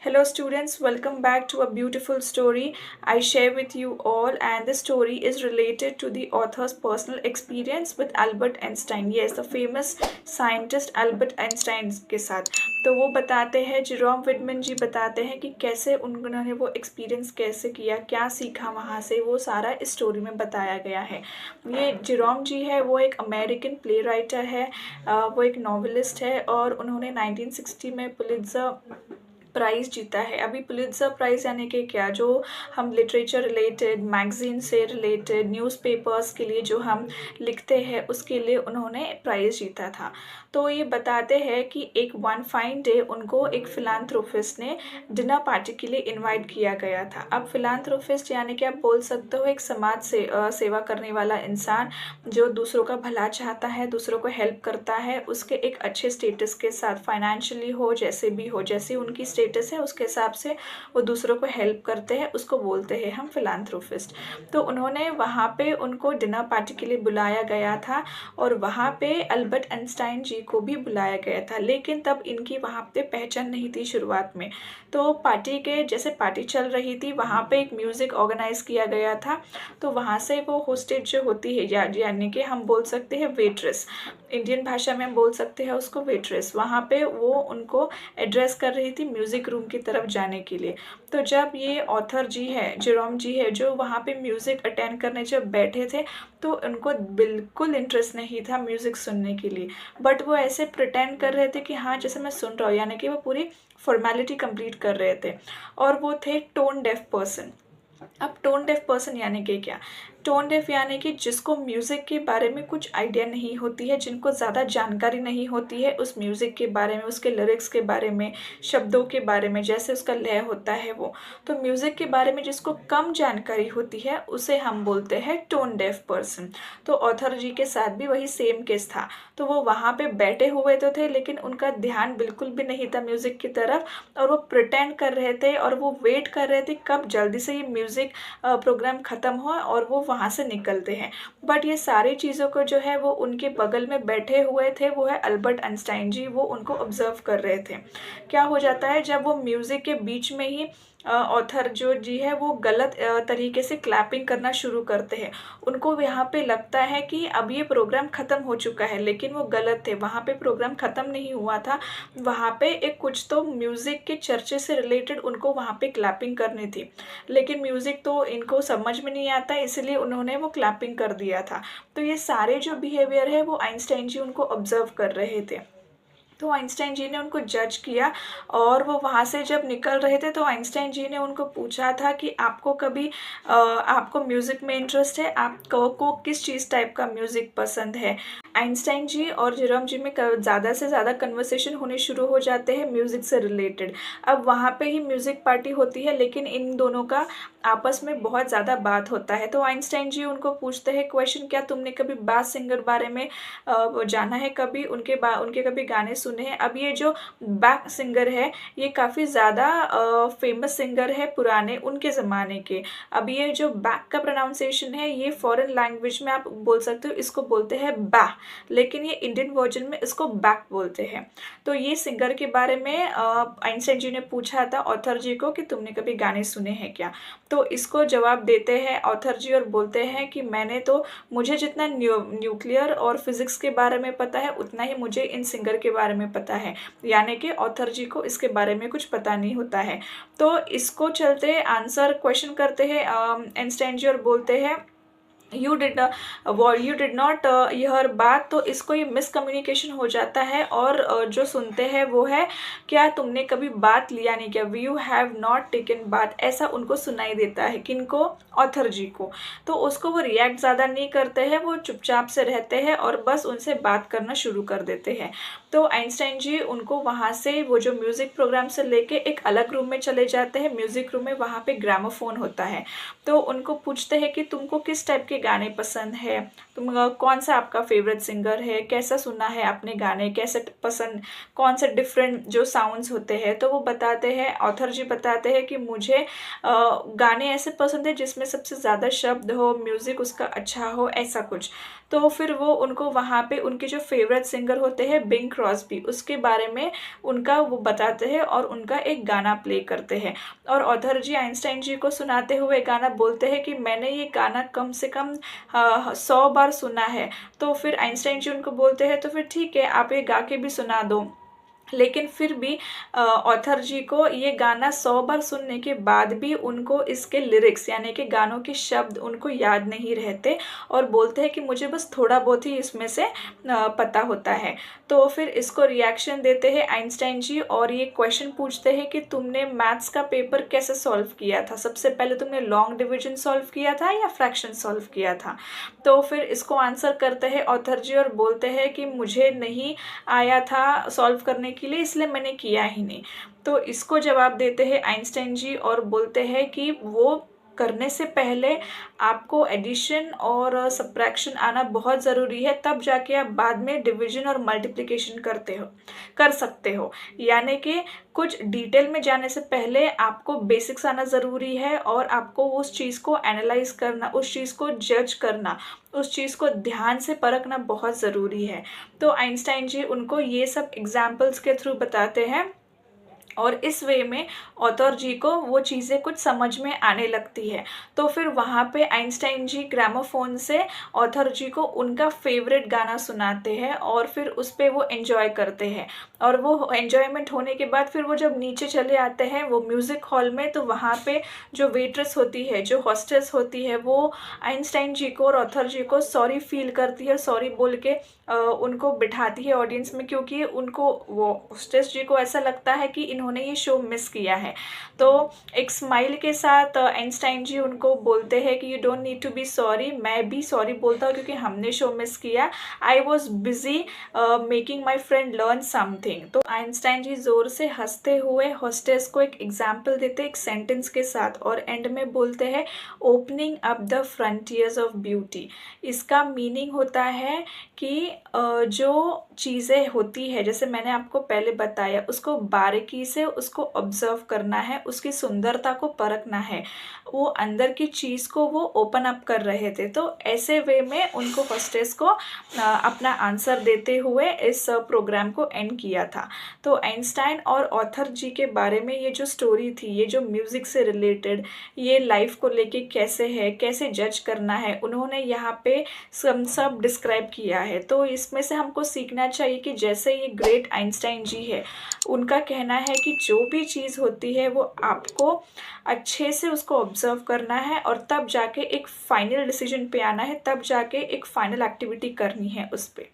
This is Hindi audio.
Hello students, welcome back to a beautiful story I share with you all, and the story is related to the author's personal experience with Albert Einstein. Yes, the famous scientist Albert Einstein के साथ। तो वो बताते हैं, जेरोम विडमैन जी बताते हैं कि कैसे उन्होंने वो एक्सपीरियंस कैसे किया, क्या सीखा वहाँ से, वो सारा इस स्टोरी में बताया गया है। ये जेरोम जी है, वो एक अमेरिकन प्ले राइटर है, वो एक नॉवेलिस्ट है और उन्होंने 1960 में पुलित्ज़र प्राइज़ जीता है। अभी पुलित्ज़र प्राइज़ यानी कि क्या, जो हम लिटरेचर रिलेटेड, मैगज़ीन से रिलेटेड, न्यूज़पेपर्स के लिए जो हम लिखते हैं उसके लिए उन्होंने प्राइज़ जीता था। तो ये बताते हैं कि एक वन फाइन डे उनको एक फिलांथ्रोपिस्ट ने डिनर पार्टी के लिए इनवाइट किया गया था। अब फिलांथ्रोपिस्ट यानी कि आप बोल सकते हो एक समाज से सेवा करने वाला इंसान जो दूसरों का भला चाहता है, दूसरों को हेल्प करता है, उसके एक अच्छे स्टेटस के साथ, फाइनेंशियली हो, जैसे भी हो, जैसे उनकी स्टेटस है उसके हिसाब से वो दूसरों को हेल्प करते हैं, उसको बोलते हैं हम फिलांथ्रोपिस्ट। तो उन्होंने वहाँ पे उनको डिनर पार्टी के लिए बुलाया गया था और वहाँ पे अल्बर्ट आइंस्टाइन जी को भी बुलाया गया था, लेकिन तब इनकी वहाँ पे पहचान नहीं थी शुरुआत में। तो पार्टी के जैसे पार्टी चल रही थी, वहाँ पे एक म्यूज़िक ऑर्गेनाइज किया गया था। तो वहाँ से वो होस्टेज जो होती है यानी कि हम बोल सकते हैं वेट्रेस, इंडियन भाषा में हम बोल सकते हैं उसको वेट्रेस, वहाँ पे वो उनको एड्रेस कर रही थी म्यूज़िक रूम की तरफ जाने के लिए। तो जब ये ऑथर जी है, जेरोम जी है, जो वहाँ पे म्यूज़िक अटेंड करने जब बैठे थे तो उनको बिल्कुल इंटरेस्ट नहीं था म्यूज़िक सुनने के लिए, बट वो ऐसे प्रिटेंड कर रहे थे कि हाँ जैसे मैं सुन रहा हूँ, यानी कि वो पूरी फॉर्मेलिटी कंप्लीट कर रहे थे। और वो थे टोन डेफ पर्सन। अब टोन डेफ पर्सन यानी कि क्या, टोन डेफ यानी कि जिसको म्यूज़िक के बारे में कुछ आइडिया नहीं होती है, जिनको ज़्यादा जानकारी नहीं होती है उस म्यूज़िक के बारे में, उसके लिरिक्स के बारे में, शब्दों के बारे में, जैसे उसका लय होता है वो। तो म्यूज़िक के बारे में जिसको कम जानकारी होती है उसे हम बोलते हैं टोन डेफ पर्सन। तो ऑथर जी के साथ भी वही सेम केस था। तो वो वहाँ पे बैठे हुए तो थे, लेकिन उनका ध्यान बिल्कुल भी नहीं था म्यूज़िक की तरफ, और वो प्रिटेंड कर रहे थे और वो वेट कर रहे थे कब जल्दी से ये म्यूज़िक प्रोग्राम ख़त्म हो और वो वहाँ से निकलते हैं। बट ये सारी चीज़ों को जो है वो उनके बगल में बैठे हुए थे, वो है अल्बर्ट आइंस्टाइन जी, वो उनको ऑब्जर्व कर रहे थे। क्या हो जाता है जब वो म्यूज़िक के बीच में ही ऑथर जो जी है वो गलत तरीके से क्लैपिंग करना शुरू करते हैं। उनको यहाँ पे लगता है कि अब ये प्रोग्राम ख़त्म हो चुका है, लेकिन वो गलत थे, वहाँ पे प्रोग्राम ख़त्म नहीं हुआ था। वहाँ पे एक कुछ तो म्यूज़िक के चर्चे से रिलेटेड उनको वहाँ पे क्लैपिंग करनी थी, लेकिन म्यूज़िक तो इनको समझ में नहीं आता, इसलिए उन्होंने वो क्लैपिंग कर दिया था। तो ये सारे जो बिहेवियर है वो आइंस्टाइन जी उनको ऑब्जर्व कर रहे थे। तो आइंस्टाइन जी ने उनको जज किया और वो वहाँ से जब निकल रहे थे तो आइंस्टाइन जी ने उनको पूछा था कि आपको कभी आपको म्यूज़िक में इंटरेस्ट है, आपको किस चीज़ टाइप का म्यूज़िक पसंद है। आइंस्टाइन जी और जेरोम जी में ज़्यादा से ज़्यादा कन्वर्सेशन होने शुरू हो जाते हैं म्यूज़िक से रिलेटेड। अब वहाँ पे ही म्यूज़िक पार्टी होती है, लेकिन इन दोनों का आपस में बहुत ज़्यादा बात होता है। तो आइंस्टाइन जी उनको पूछते हैं क्वेश्चन, क्या तुमने कभी बास सिंगर बारे में जाना है, कभी उनके कभी गाने सुने हैं। अब ये जो बैक सिंगर है ये काफ़ी ज़्यादा फेमस सिंगर है पुराने उनके ज़माने के। अब ये जो बैक का प्रोनाउंसिएशन है ये फॉरेन लैंग्वेज में आप बोल सकते हो, इसको बोलते हैं बा, लेकिन ये इंडियन वर्जन में इसको बैक बोलते हैं। तो ये सिंगर के बारे में आइंस्टाइन जी ने पूछा था ऑथर जी को कि तुमने कभी गाने सुने हैं क्या। तो इसको जवाब देते हैं ऑथर जी और बोलते हैं कि मुझे जितना न्यूक्लियर और फिज़िक्स के बारे में पता है उतना ही मुझे इन सिंगर के बारे में पता है, यानी कि ऑथर जी को इसके बारे में कुछ पता नहीं होता है। तो इसको चलते आंसर क्वेश्चन करते हैं आइंस्टाइन जी और बोलते हैं यू डिड नॉट यहर बात। तो इसको ये मिसकम्युनिकेशन हो जाता है और जो सुनते हैं वो है क्या तुमने कभी बात लिया नहीं क्या, यू हैव नॉट टेकन बात, ऐसा उनको सुनाई देता है। किनको, ऑथर जी को। तो उसको वो रिएक्ट ज़्यादा नहीं करते हैं, वो चुपचाप से रहते हैं और बस उनसे बात करना शुरू कर देते हैं। तो आइंस्टाइन जी उनको वहाँ से वो जो म्यूज़िक प्रोग्राम से लेके एक अलग रूम में चले जाते हैं। म्यूज़िक रूम में वहाँ पे ग्रामोफोन होता है। तो उनको पूछते हैं कि तुमको किस टाइप के गाने पसंद है, कौन सा आपका फेवरेट सिंगर है, कैसा सुना है आपने गाने, कैसे पसंद, कौन से डिफरेंट जो साउंड्स होते हैं। तो वो बताते हैं, ऑथर जी बताते हैं कि मुझे गाने ऐसे पसंद है जिसमें सबसे ज़्यादा शब्द हो, म्यूज़िक उसका अच्छा हो, ऐसा कुछ। तो फिर वो उनको वहाँ पे उनके जो फेवरेट सिंगर होते हैं बिंग क्रॉस्बी, उसके बारे में उनका वो बताते हैं और उनका एक गाना प्ले करते हैं। और ऑथर जी आइंस्टाइन जी को सुनाते हुए गाना बोलते हैं कि मैंने ये गाना कम से कम 100 बार सुना है। तो फिर आइंस्टाइन जी उनको बोलते हैं तो फिर ठीक है, आप ये गा के भी सुना दो। लेकिन फिर भी ऑथर जी को ये गाना 100 बार सुनने के बाद भी उनको इसके लिरिक्स यानी कि गानों के शब्द उनको याद नहीं रहते, और बोलते हैं कि मुझे बस थोड़ा बहुत ही इसमें से पता होता है। तो फिर इसको रिएक्शन देते हैं आइंस्टाइन जी और ये क्वेश्चन पूछते हैं कि तुमने मैथ्स का पेपर कैसे सॉल्व किया था, सबसे पहले तुमने लॉन्ग डिवीजन सॉल्व किया था या फ्रैक्शन सॉल्व किया था। तो फिर इसको आंसर करते हैं ऑथर जी और बोलते हैं कि मुझे नहीं आया था सॉल्व करने के लिए, इसलिए मैंने किया ही नहीं। तो इसको जवाब देते हैं आइंस्टाइन जी और बोलते हैं कि वो करने से पहले आपको एडिशन और सब्ट्रैक्शन आना बहुत ज़रूरी है, तब जाके आप बाद में डिवीजन और मल्टीप्लिकेशन कर सकते हो। यानी कि कुछ डिटेल में जाने से पहले आपको बेसिक्स आना ज़रूरी है और आपको उस चीज़ को एनालाइज करना, उस चीज़ को जज करना, उस चीज़ को ध्यान से परखना बहुत ज़रूरी है। तो आइंस्टाइन जी उनको ये सब एग्जाम्पल्स के थ्रू बताते हैं और इस वे में ऑथर जी को वो चीज़ें कुछ समझ में आने लगती है। तो फिर वहाँ पे आइंस्टाइन जी ग्रामोफोन से ऑथर जी को उनका फेवरेट गाना सुनाते हैं और फिर उस पर वो एंजॉय करते हैं। और वो एंजॉयमेंट होने के बाद फिर वो जब नीचे चले आते हैं वो म्यूज़िक हॉल में, तो वहाँ पे जो वेट्रेस होती है, जो हॉस्टेस होती है, वो आइंस्टाइन जी को और ऑथर जी को सॉरी फील करती है, सॉरी बोल के उनको बिठाती है ऑडियंस में, क्योंकि उनको वो हॉस्टेस जी को ऐसा लगता है कि इन्होंने ये शो मिस किया है। तो एक स्माइल के साथ आइंस्टाइन जी उनको बोलते हैं कि you don't need to be sorry, मैं भी सॉरी बोलता हूँ क्योंकि हमने शो मिस किया, I was busy making my friend learn something. तो आइंस्टाइन जी जोर से हंसते हुए हॉस्टेस को एक एग्जाम्पल देते एक सेंटेंस के साथ और एंड में बोलते हैं opening up the frontiers of beauty. इसका मीनिंग होता है कि जो चीज़ें होती है, जैसे मैंने आपको पहले बताया, उसको बारीकी से उसको ऑब्जर्व करना है, उसकी सुंदरता को परखना है, वो अंदर की चीज़ को वो ओपन अप कर रहे थे। तो ऐसे वे में उनको हॉस्टेस को अपना आंसर देते हुए इस प्रोग्राम को एंड किया था। तो आइंस्टाइन और ऑथर जी के बारे में ये जो स्टोरी थी, ये जो म्यूज़िक से रिलेटेड, ये लाइफ को लेके कैसे है, कैसे जज करना है, उन्होंने यहाँ पे सब डिस्क्राइब किया है। तो इसमें से हमको सीखना चाहिए कि जैसे ये ग्रेट आइंस्टाइन जी है, उनका कहना है कि जो भी चीज़ होती है वो आपको अच्छे से उसको ऑब्जर्व करना है और तब जाके एक फाइनल डिसीजन पे आना है, तब जाके एक फाइनल एक्टिविटी करनी है उस पर।